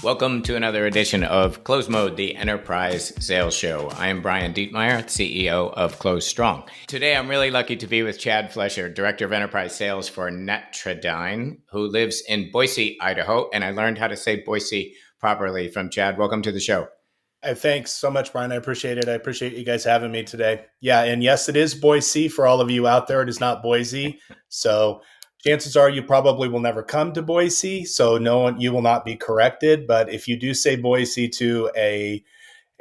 Welcome to another edition of CloseMode, the Enterprise Sales Show. I am Brian Dietmeyer, CEO of Close Strong. Today, I'm really lucky to be with Chad Flesher, Director of Enterprise Sales for Netradyne, who lives in Boise, Idaho, and I learned how to say Boise properly from Chad. Welcome to the show. Thanks so much, Brian. I appreciate it. I appreciate you guys having me today. Yeah, and yes, it is Boise for all of you out there. It is not Boise. So chances are you probably will never come to Boise. So you will not be corrected. But if you do say Boise to a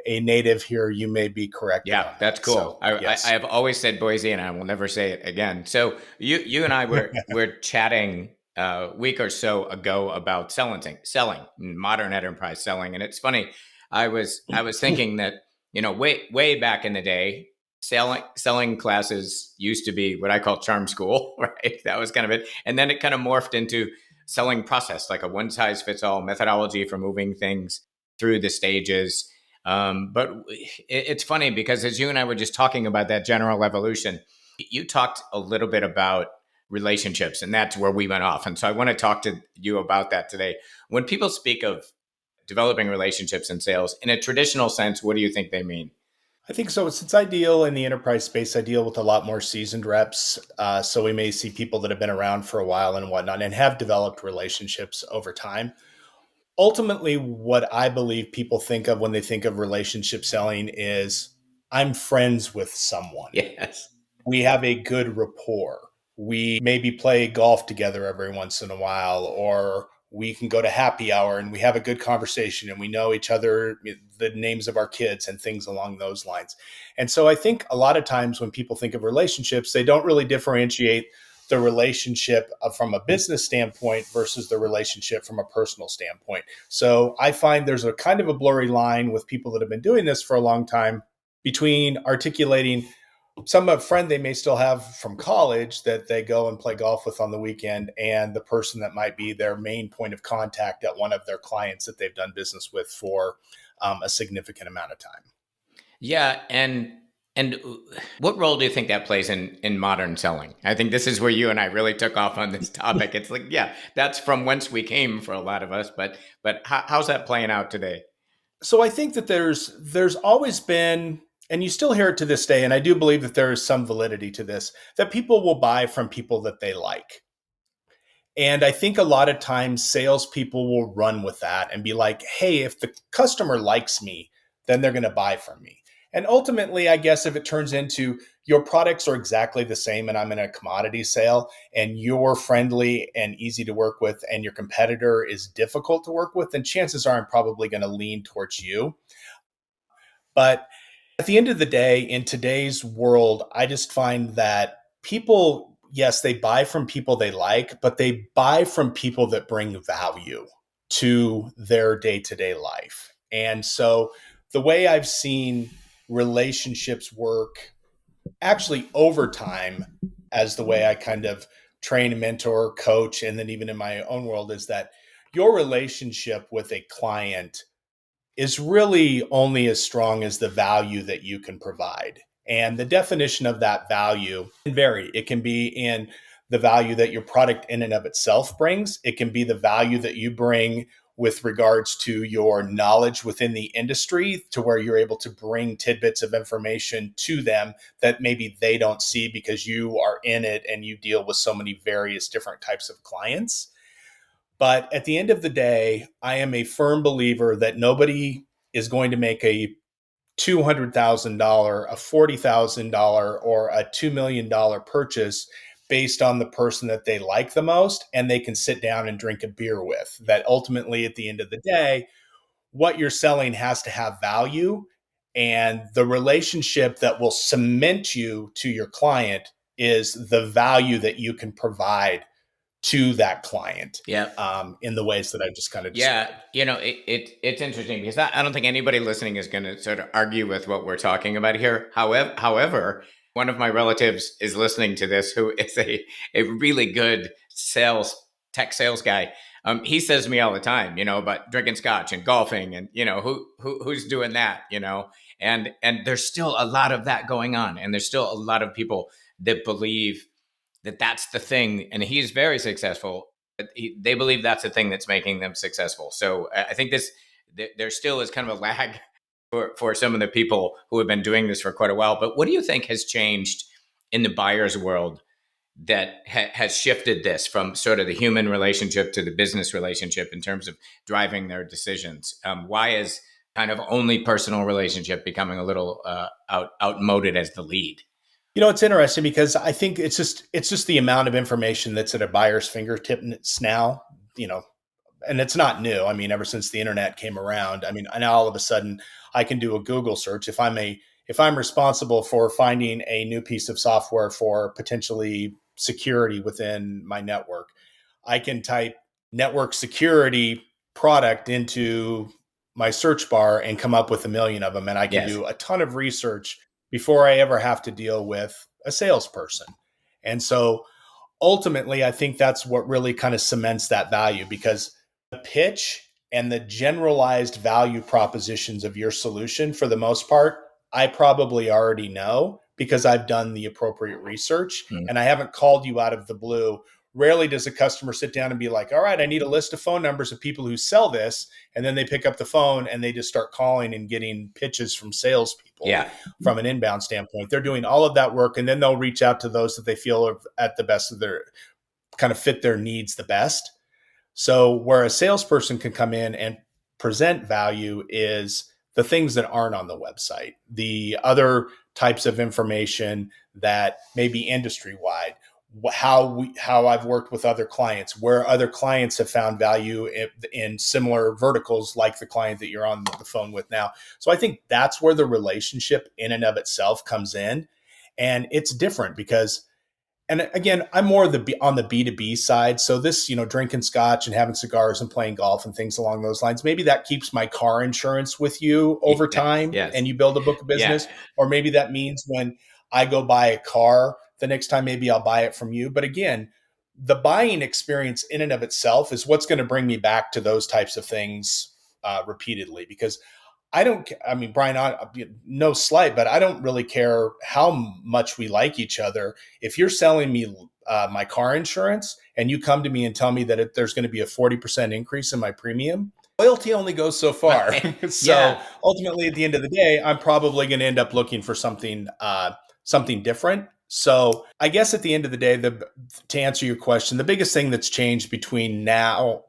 native here, you may be corrected on Yeah, that. that's cool. So, yes. I have always said Boise, and I will never say it again. So you and I were chatting a week or so ago about selling modern enterprise selling, and it's funny. I was thinking that way back in the day, selling classes used to be what I call charm school, right? That was kind of it, and then it kind of morphed into selling process, like a one size fits all methodology for moving things through the stages. But it's funny because as you and I were just talking about that general evolution, you talked a little bit about relationships, and that's where we went off. And so I want to talk to you about that today. When people speak of developing relationships in sales in a traditional sense, what do you think they mean? I think so. Since I deal in the enterprise space, I deal with a lot more seasoned reps. So we may see people that have been around for a while and whatnot and have developed relationships over time. Ultimately, what I believe people think of when they think of relationship selling is I'm friends with someone. Yes. We have a good rapport. We maybe play golf together every once in a while, or we can go to happy hour and we have a good conversation and we know each other, the names of our kids and things along those lines. And so I think a lot of times when people think of relationships, they don't really differentiate the relationship from a business standpoint versus the relationship from a personal standpoint. So I find there's a kind of a blurry line with people that have been doing this for a long time between articulating some a friend they may still have from college that they go and play golf with on the weekend and the person that might be their main point of contact at one of their clients that they've done business with for a significant amount of time. Yeah, and what role do you think that plays in modern selling? I think this is where you and I really took off on this topic. It's like, yeah, that's from whence we came for a lot of us, but how's that playing out today? So I think that there's always been, and you still hear it to this day, and I do believe that there is some validity to this, that people will buy from people that they like. And I think a lot of times salespeople will run with that and be like, hey, if the customer likes me, then they're going to buy from me. And ultimately, I guess if it turns into your products are exactly the same and I'm in a commodity sale and you're friendly and easy to work with and your competitor is difficult to work with, then chances are I'm probably going to lean towards you. But at the end of the day, in today's world, I just find that people, yes, they buy from people they like, but they buy from people that bring value to their day to day life. And so the way I've seen relationships work actually over time, as the way I kind of train, mentor, coach, and then even in my own world, is that your relationship with a client is really only as strong as the value that you can provide. And the definition of that value can vary. It can be in the value that your product in and of itself brings. It can be the value that you bring with regards to your knowledge within the industry to where you're able to bring tidbits of information to them that maybe they don't see because you are in it and you deal with so many various different types of clients. But at the end of the day, I am a firm believer that nobody is going to make a $200,000, a $40,000, or a $2 million purchase based on the person that they like the most and they can sit down and drink a beer with. That ultimately, at the end of the day, what you're selling has to have value. And the relationship that will cement you to your client is the value that you can provide to that client Yeah. in the ways that I just kind of Yeah, described. it's interesting because I don't think anybody listening is going to sort of argue with what we're talking about here. However, one of my relatives is listening to this who is a really good tech sales guy. He says to me all the time, about drinking scotch and golfing, and who's doing that, and there's still a lot of that going on, and there's still a lot of people that believe that that's the thing, and he's very successful They believe that's the thing that's making them successful. So I think there still is kind of a lag for some of the people who have been doing this for quite a while. But what do you think has changed in the buyer's world that has shifted this from sort of the human relationship to the business relationship in terms of driving their decisions? Why is kind of only personal relationship becoming a little outmoded as the lead? It's interesting because I think it's just the amount of information that's at a buyer's fingertips now. You know, and it's not new. I mean, ever since the internet came around, I mean, now all of a sudden I can do a Google search if I'm responsible for finding a new piece of software for potentially security within my network. I can type network security product into my search bar and come up with a million of them. And I can Yes. do a ton of research before I ever have to deal with a salesperson. And so ultimately, I think that's what really kind of cements that value because the pitch and the generalized value propositions of your solution, for the most part, I probably already know because I've done the appropriate research Mm. and I haven't called you out of the blue. Rarely does a customer sit down and be like, all right, I need a list of phone numbers of people who sell this. And then they pick up the phone and they just start calling and getting pitches from salespeople Yeah. from an inbound standpoint. They're doing all of that work and then they'll reach out to those that they feel are at the best of their kind of fit their needs the best. So where a salesperson can come in and present value is the things that aren't on the website, the other types of information that may be industry wide, how I've worked with other clients, where other clients have found value in similar verticals like the client that you're on the phone with now. So I think that's where the relationship in and of itself comes in. And it's different because and again, I'm more on the B2B side. So this, drinking scotch and having cigars and playing golf and things along those lines, maybe that keeps my car insurance with you over time Yes. and you build a book of Yeah. business. Or maybe that means when I go buy a car, the next time maybe I'll buy it from you. But again, the buying experience in and of itself is what's going to bring me back to those types of things repeatedly because I mean, Brian, no slight, but I don't really care how much we like each other. If you're selling me my car insurance and you come to me and tell me that there's going to be a 40% increase in my premium, loyalty only goes so far. Right. So Yeah. ultimately, at the end of the day, I'm probably going to end up looking for something different. So I guess at the end of the day, to answer your question, the biggest thing that's changed between now,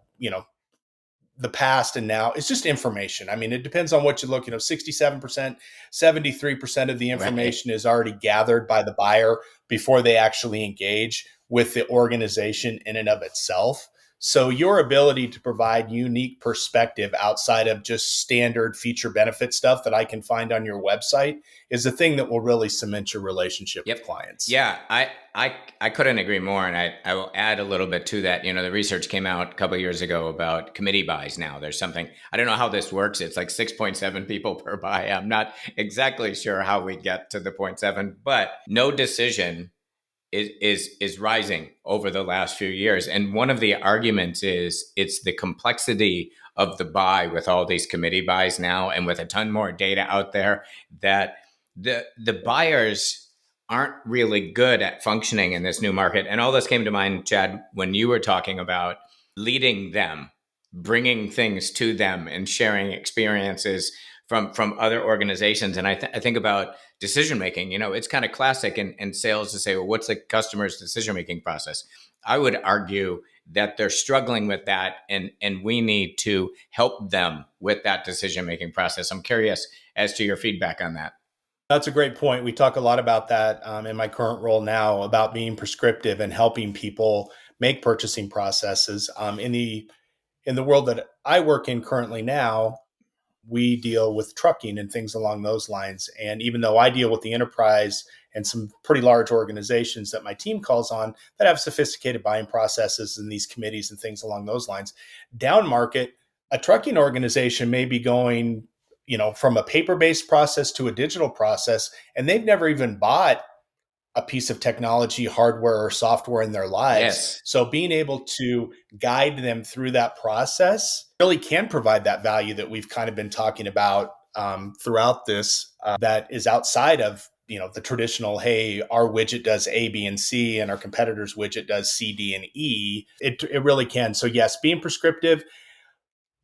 the past and now it's just information. I mean, it depends on what you look, 67%, 73% of the Right. information is already gathered by the buyer before they actually engage with the organization in and of itself. So your ability to provide unique perspective outside of just standard feature benefit stuff that I can find on your website is the thing that will really cement your relationship with Yep. clients. Yeah, I couldn't agree more, and I will add a little bit to that. The research came out a couple of years ago about committee buys. Now there's something I don't know how this works. It's like 6.7 people per buy. I'm not exactly sure how we get to the point 0.7, but no decision is rising over the last few years. And one of the arguments is it's the complexity of the buy with all these committee buys now, and with a ton more data out there that the buyers aren't really good at functioning in this new market. And all this came to mind, Chad, when you were talking about leading them, bringing things to them, and sharing experiences from other organizations. And I think about decision making. It's kind of classic in sales to say, well, what's the customer's decision making process? I would argue that they're struggling with that, and we need to help them with that decision making process. I'm curious as to your feedback on that. That's a great point. We talk a lot about that in my current role now about being prescriptive and helping people make purchasing processes. In the world that I work in currently now, we deal with trucking and things along those lines. And even though I deal with the enterprise and some pretty large organizations that my team calls on that have sophisticated buying processes and these committees and things along those lines, down market, a trucking organization may be going, from a paper-based process to a digital process, and they've never even bought a piece of technology, hardware or software in their lives. Yes. So being able to guide them through that process really can provide that value that we've kind of been talking about throughout this, that is outside of the traditional, hey, our widget does A, B, and C, and our competitor's widget does C, D, and E. It really can. So yes, being prescriptive,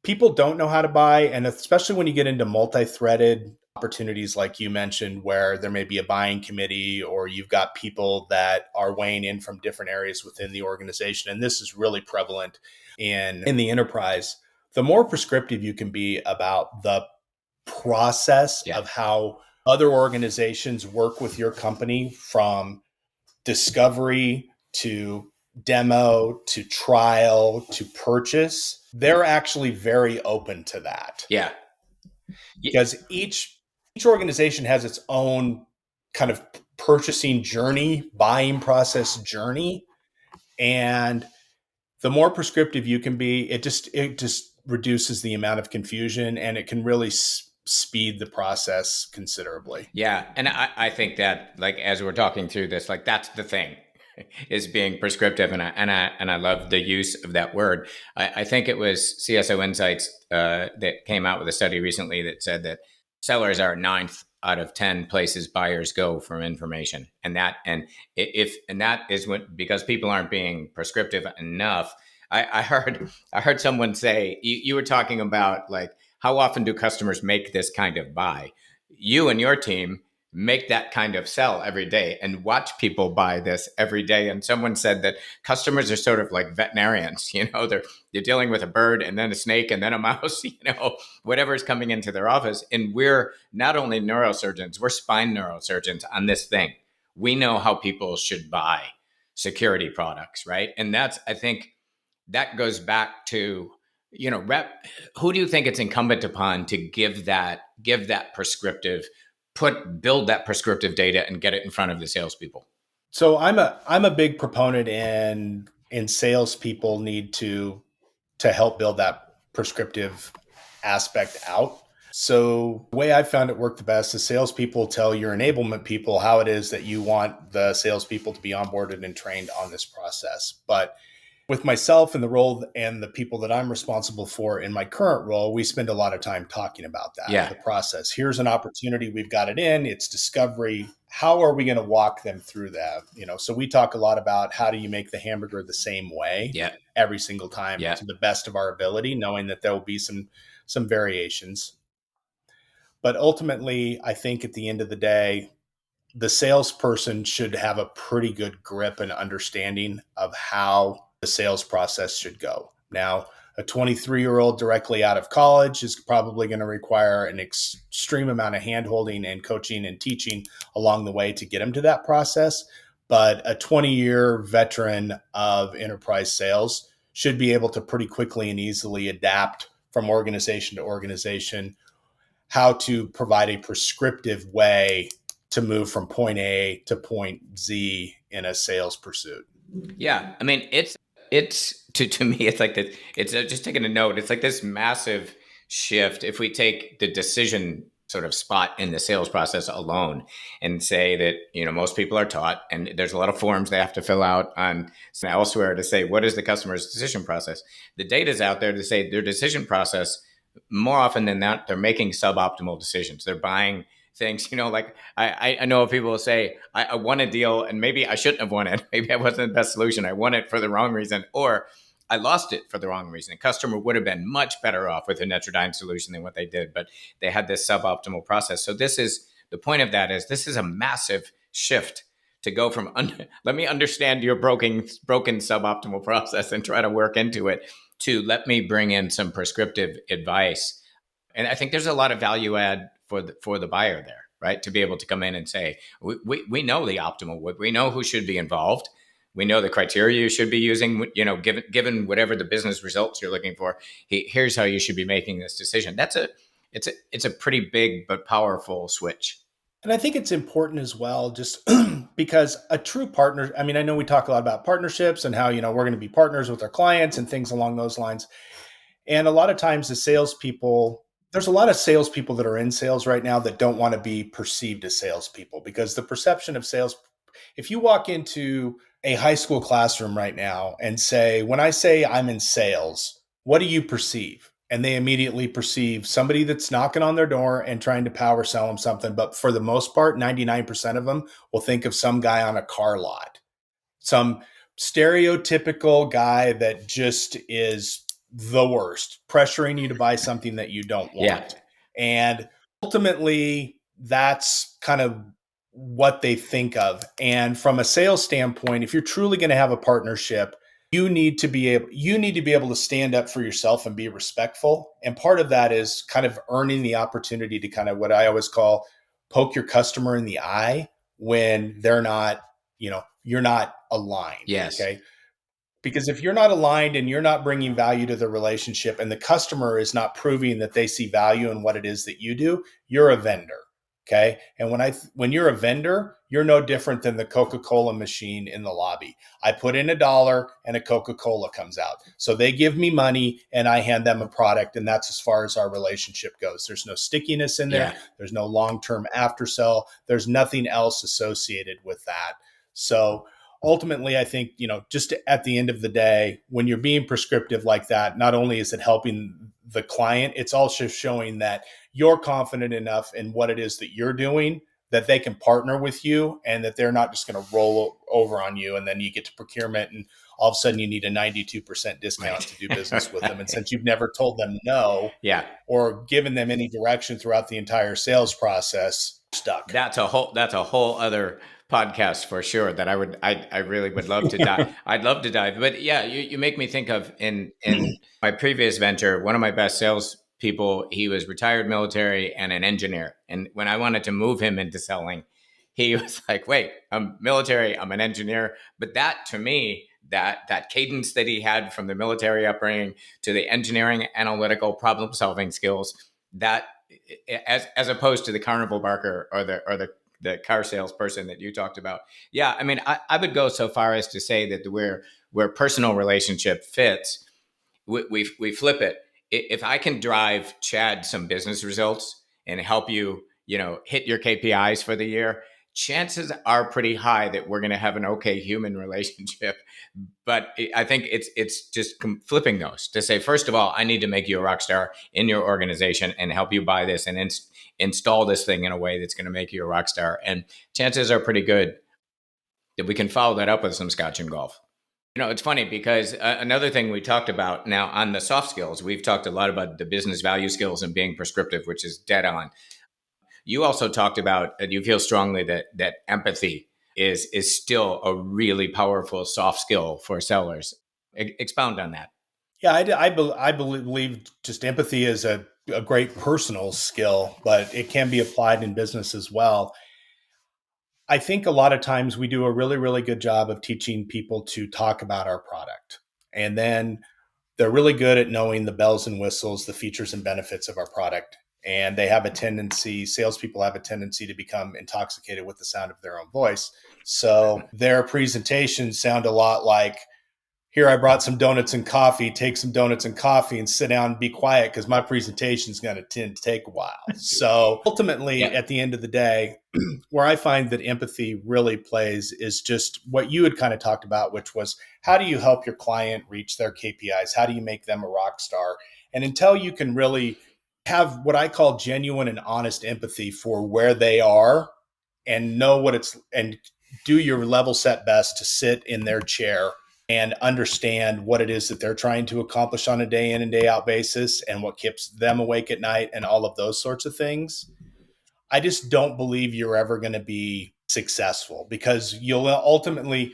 people don't know how to buy, and especially when you get into multi-threaded opportunities like you mentioned, where there may be a buying committee or you've got people that are weighing in from different areas within the organization, and this is really prevalent in the enterprise. The more prescriptive you can be about the process Yeah. of how other organizations work with your company, from discovery to demo to trial to purchase, they're actually very open to that, Yeah. because each organization has its own kind of purchasing journey, buying process journey, and the more prescriptive you can be, it just reduces the amount of confusion, and it can really speed the process considerably. Yeah, and I think that, like, as we're talking through this, like, that's the thing, is being prescriptive, and I love the use of that word. I think it was CSO Insights that came out with a study recently that said that sellers are ninth out of 10 places buyers go for information, and that is when, because people aren't being prescriptive enough. I heard someone say, you were talking about, like, how often do customers make this kind of buy? You and your team make that kind of sell every day and watch people buy this every day. And someone said that customers are sort of like veterinarians. They're dealing with a bird and then a snake and then a mouse, whatever is coming into their office. And we're not only neurosurgeons, we're spine neurosurgeons on this thing. We know how people should buy security products, right? And that's, I think, that goes back to, who do you think it's incumbent upon to give that prescriptive, build that prescriptive data and get it in front of the salespeople? So I'm a big proponent in salespeople need to help build that prescriptive aspect out. So the way I found it worked the best is salespeople tell your enablement people how it is that you want the salespeople to be onboarded and trained on this process. But with myself and the role and the people that I'm responsible for in my current role, we spend a lot of time talking about that, Yeah, the process. Here's an opportunity, we've got it in, it's discovery. How are we going to walk them through that? So we talk a lot about how do you make the hamburger the same way yeah, every single time yeah, to the best of our ability, knowing that there will be some variations. But ultimately, I think at the end of the day, the salesperson should have a pretty good grip and understanding of how the sales process should go. Now, a 23-year-old directly out of college is probably going to require an extreme amount of handholding and coaching and teaching along the way to get them to that process. But a 20-year veteran of enterprise sales should be able to pretty quickly and easily adapt from organization to organization how to provide a prescriptive way to move from point A to point Z in a sales pursuit. yeah. I mean, it's to me, it's like this. It's just taking a note. It's like this massive shift. If we take the decision sort of spot in the sales process alone and say that, most people are taught, and there's a lot of forms they have to fill out on elsewhere to say, what is the customer's decision process? The data's out there to say their decision process, more often than not, they're making suboptimal decisions. They're buying things, like, I know people will say, I won a deal and maybe I shouldn't have won it. Maybe I wasn't the best solution. I won it for the wrong reason, or I lost it for the wrong reason. A customer would have been much better off with a Netradyne solution than what they did, but they had this suboptimal process. So this is the point of that, is this is a massive shift to go from let me understand your broken suboptimal process and try to work into it, to let me bring in some prescriptive advice. And I think there's a lot of value add for the buyer there, right? To be able to come in and say, we know the optimal, we know who should be involved, we know the criteria you should be using, given whatever the business results you're looking for. Here's how you should be making this decision. It's a pretty big but powerful switch. And I think it's important as well, just because a true partner, I mean, I know we talk a lot about partnerships and how, we're going to be partners with our clients and things along those lines. And a lot of times the salespeople, there's a lot of salespeople that are in sales right now that don't want to be perceived as salespeople, because the perception of sales, if you walk into a high school classroom right now and say, when I say I'm in sales, what do you perceive? and they immediately perceive somebody that's knocking on their door and trying to power sell them something. But for the most part, 99% of them will think of some guy on a car lot, some stereotypical guy that just is the worst, pressuring you to buy something that you don't Yeah. want. And ultimately, that's kind of what they think of. And from a sales standpoint, if you're truly going to have a partnership, you need to be able to stand up for yourself and be respectful. And part of that is kind of earning the opportunity to kind of what I always call poke your customer in the eye when they're not, you're not aligned. Yes. Okay. Because if you're not aligned and you're not bringing value to the relationship and the customer is not proving that they see value in what it is that you do, you're a vendor. Okay. And when you're a vendor, you're no different than the Coca-Cola machine in the lobby. I put in $1 and a Coca-Cola comes out. So they give me money and I hand them a product. And that's as far as our relationship goes. There's no stickiness in there. Yeah. There's no long-term after sell. There's nothing else associated with that. So ultimately, I think, just at the end of the day, when you're being prescriptive like that, not only is it helping the client, it's also showing that you're confident enough in what it is that you're doing that they can partner with you and that they're not just going to roll over on you. And then you get to procurement and all of a sudden you need a 92% discount Right. to do business with them. And since you've never told them no Yeah. or given them any direction throughout the entire sales process, stuck. That's a whole other podcast for sure that I really would love to dive. I'd love to dive. But yeah, you make me think of in my previous venture, one of my best sales people, he was retired military and an engineer. And when I wanted to move him into selling, he was like, wait, I'm military, I'm an engineer. But that to me, that cadence that he had from the military upbringing to the engineering, analytical, problem solving skills, that as opposed to the carnival barker or the car salesperson that you talked about. Yeah, I mean, I would go so far as to say that where personal relationship fits, we flip it. If I can drive Chad some business results and help you, hit your KPIs for the year, chances are pretty high that we're going to have an okay human relationship. But I think it's just flipping those to say, first of all, I need to make you a rock star in your organization and help you buy this and install this thing in a way that's going to make you a rock star. And chances are pretty good that we can follow that up with some scotch and golf. It's funny because another thing we talked about now on the soft skills, we've talked a lot about the business value skills and being prescriptive, which is dead on. You also talked about that you feel strongly that empathy is still a really powerful soft skill for sellers. Expound on that. Yeah, I believe just empathy is a great personal skill, but it can be applied in business as well. I think a lot of times we do a really, really good job of teaching people to talk about our product. And then they're really good at knowing the bells and whistles, the features and benefits of our product. And salespeople have a tendency to become intoxicated with the sound of their own voice. So their presentations sound a lot like, here, I brought some donuts and coffee, take some donuts and coffee and sit down and be quiet because my presentation is going to tend to take a while. So ultimately, Yeah. at the end of the day, where I find that empathy really plays is just what you had kind of talked about, which was how do you help your client reach their KPIs? How do you make them a rock star? And until you can really have what I call genuine and honest empathy for where they are and know what it's and do your level set best to sit in their chair and understand what it is that they're trying to accomplish on a day in and day out basis and what keeps them awake at night and all of those sorts of things. I just don't believe you're ever going to be successful because you'll ultimately,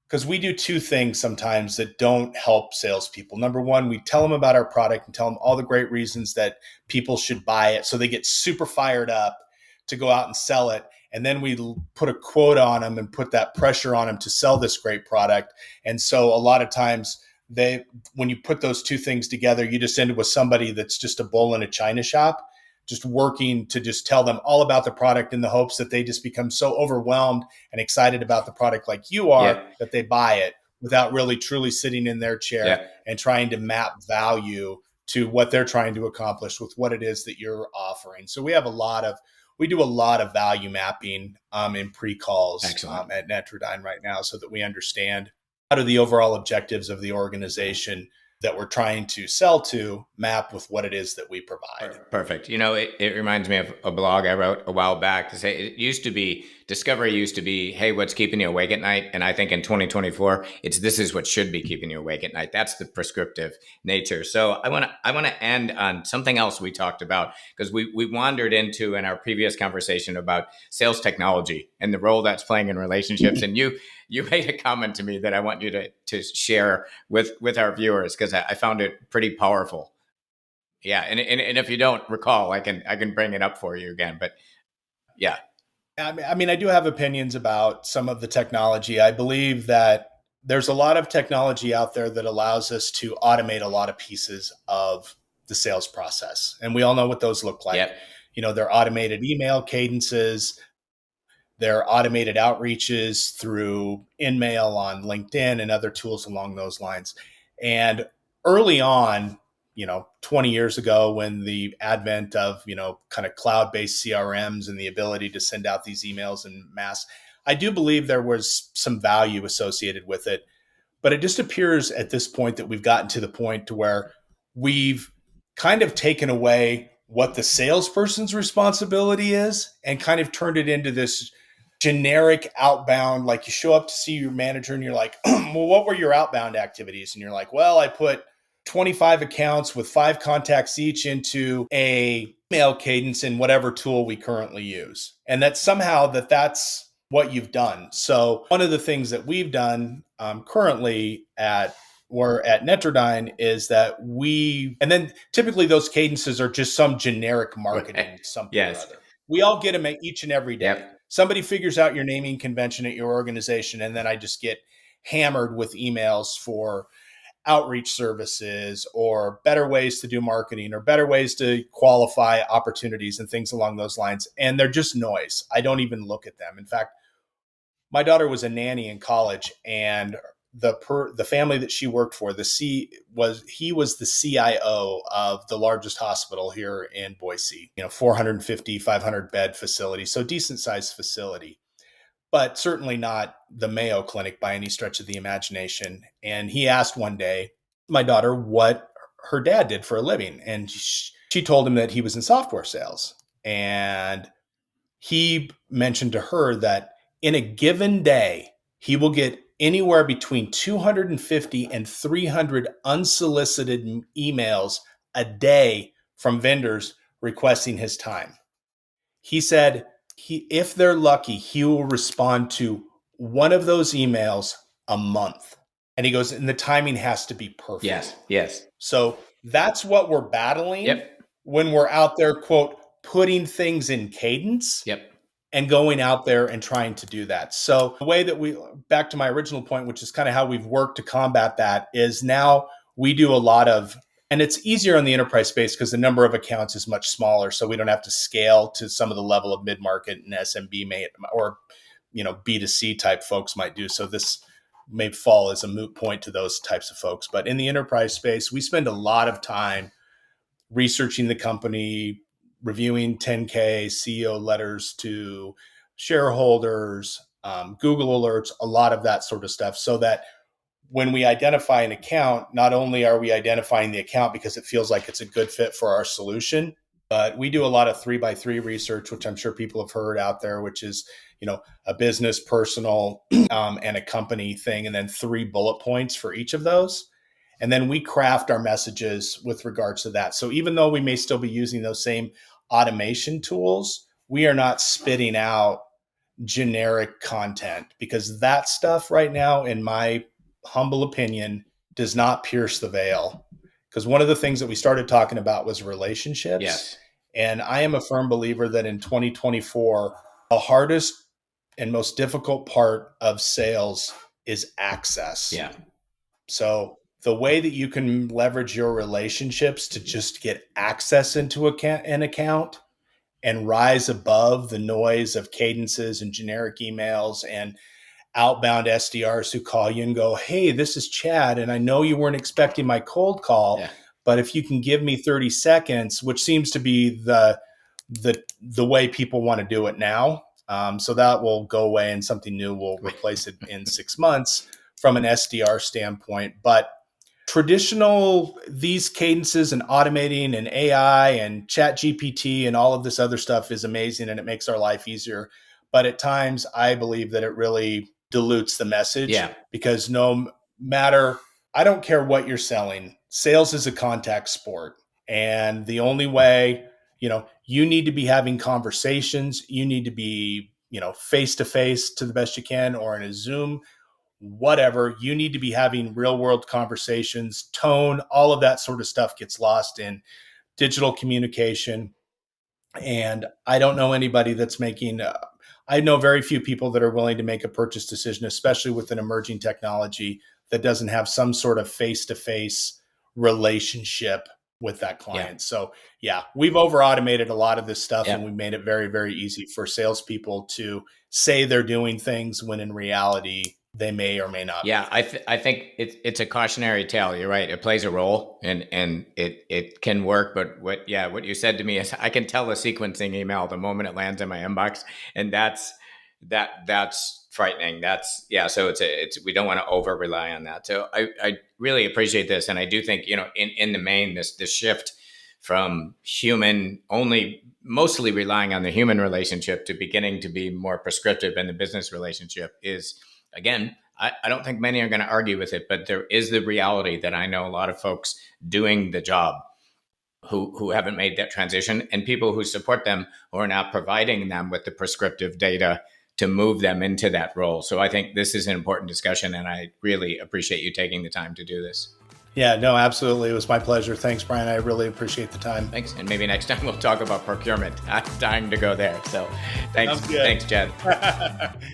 because we do two things sometimes that don't help salespeople. Number one, we tell them about our product and tell them all the great reasons that people should buy it. So they get super fired up to go out and sell it. And then we put a quota on them and put that pressure on them to sell this great product. And so a lot of times when you put those two things together, you just end up with somebody that's just a bull in a china shop, just working to just tell them all about the product in the hopes that they just become so overwhelmed and excited about the product like you are Yeah. that they buy it without really truly sitting in their chair Yeah. and trying to map value to what they're trying to accomplish with what it is that you're offering. So we do a lot of value mapping in pre-calls Excellent. at Netradyne right now so that we understand what are the overall objectives of the organization, that we're trying to sell to map with what it is that we provide. Perfect. It reminds me of a blog I wrote a while back to say it used to be discovery used to be, hey, what's keeping you awake at night? And I think in 2024, this is what should be keeping you awake at night. That's the prescriptive nature. So I want to end on something else we talked about, because we wandered into in our previous conversation about sales technology and the role that's playing in relationships. And you made a comment to me that I want you to share with our viewers, because I found it pretty powerful. Yeah, and if you don't recall, I can bring it up for you again. But yeah, I mean, I do have opinions about some of the technology. I believe that there's a lot of technology out there that allows us to automate a lot of pieces of the sales process. And we all know what those look like. yep, They're automated email cadences, they're automated outreaches through InMail on LinkedIn and other tools along those lines. And early on, 20 years ago, when the advent of, kind of cloud-based CRMs and the ability to send out these emails in mass, I do believe there was some value associated with it. But it just appears at this point that we've gotten to the point to where we've kind of taken away what the salesperson's responsibility is and kind of turned it into this generic outbound. Like, you show up to see your manager and you're like, well, what were your outbound activities? And you're like, well, I put 25 accounts with 5 contacts each into a email cadence in whatever tool we currently use. And that somehow that's what you've done. So one of the things that we've done currently at Netradyne is that and then typically those cadences are just some generic marketing something or yes, other. We all get them each and every day. yep, Somebody figures out your naming convention at your organization, and then I just get hammered with emails for outreach services or better ways to do marketing or better ways to qualify opportunities and things along those lines. And they're just noise. I don't even look at them. In fact, my daughter was a nanny in college, and the family that she worked for, he was the CIO of the largest hospital here in Boise, 450, 500 bed facility. So decent sized facility, but certainly not the Mayo Clinic by any stretch of the imagination. And he asked one day my daughter what her dad did for a living. And she told him that he was in software sales. And he mentioned to her that in a given day, he will get anywhere between 250 and 300 unsolicited emails a day from vendors requesting his time. He said if they're lucky, he will respond to one of those emails a month. And he goes, and the timing has to be perfect. yes, So that's what we're battling yep, when we're out there, quote, putting things in cadence yep, and going out there and trying to do that. So the way that back to my original point, which is kind of how we've worked to combat that, is now we do a lot of, and it's easier in the enterprise space because the number of accounts is much smaller. So we don't have to scale to some of the level of mid-market and SMB or, B2C type folks might do. So this may fall as a moot point to those types of folks. But in the enterprise space, we spend a lot of time researching the company, reviewing 10K, CEO letters to shareholders, Google alerts, a lot of that sort of stuff, so that when we identify an account, not only are we identifying the account because it feels like it's a good fit for our solution, but we do a lot of 3x3 research, which I'm sure people have heard out there, which is, a business, personal, and a company thing, and then 3 bullet points for each of those. And then we craft our messages with regards to that. So even though we may still be using those same automation tools, we are not spitting out generic content, because that stuff right now, in my humble opinion, does not pierce the veil. Because one of the things that we started talking about was relationships. yes, And I am a firm believer that in 2024, the hardest and most difficult part of sales is access. yeah, So the way that you can leverage your relationships to just get access into an account and rise above the noise of cadences and generic emails and outbound SDRs who call you and go, hey, this is Chad, and I know you weren't expecting my cold call, yeah, but if you can give me 30 seconds, which seems to be the way people want to do it now. So that will go away and something new will replace it in 6 months from an SDR standpoint. But traditional, these cadences and automating and AI and chat GPT and all of this other stuff is amazing and it makes our life easier. But at times I believe that it really dilutes the message, Yeah. because no matter, I don't care what you're selling, sales is a contact sport. And the only way, you need to be having conversations, you need to be, face to face to the best you can, or in a Zoom, whatever. You need to be having real world conversations, tone, all of that sort of stuff gets lost in digital communication. And I don't know anybody that's making, I know very few people that are willing to make a purchase decision, especially with an emerging technology that doesn't have some sort of face to face relationship with that Yeah. client. So, yeah, we've over automated a lot of this stuff and Yeah. we made it very, very easy for salespeople to say they're doing things when in reality they may or may not Yeah, be. I think it's a cautionary tale. You're right. It plays a role, and it can work. But what you said to me is, I can tell a sequencing email the moment it lands in my inbox, and that's frightening. That's yeah. So it's we don't want to over rely on that. So I really appreciate this, and I do think in the main this shift from human only, mostly relying on the human relationship, to beginning to be more prescriptive in the business relationship is, again, I don't think many are going to argue with it, but there is the reality that I know a lot of folks doing the job who haven't made that transition, and people who support them who are not providing them with the prescriptive data to move them into that role. So I think this is an important discussion, and I really appreciate you taking the time to do this. Yeah, no, absolutely. It was my pleasure. Thanks, Brian. I really appreciate the time. Thanks. And maybe next time we'll talk about procurement. I'm dying to go there. So Sounds good. thanks, Chad.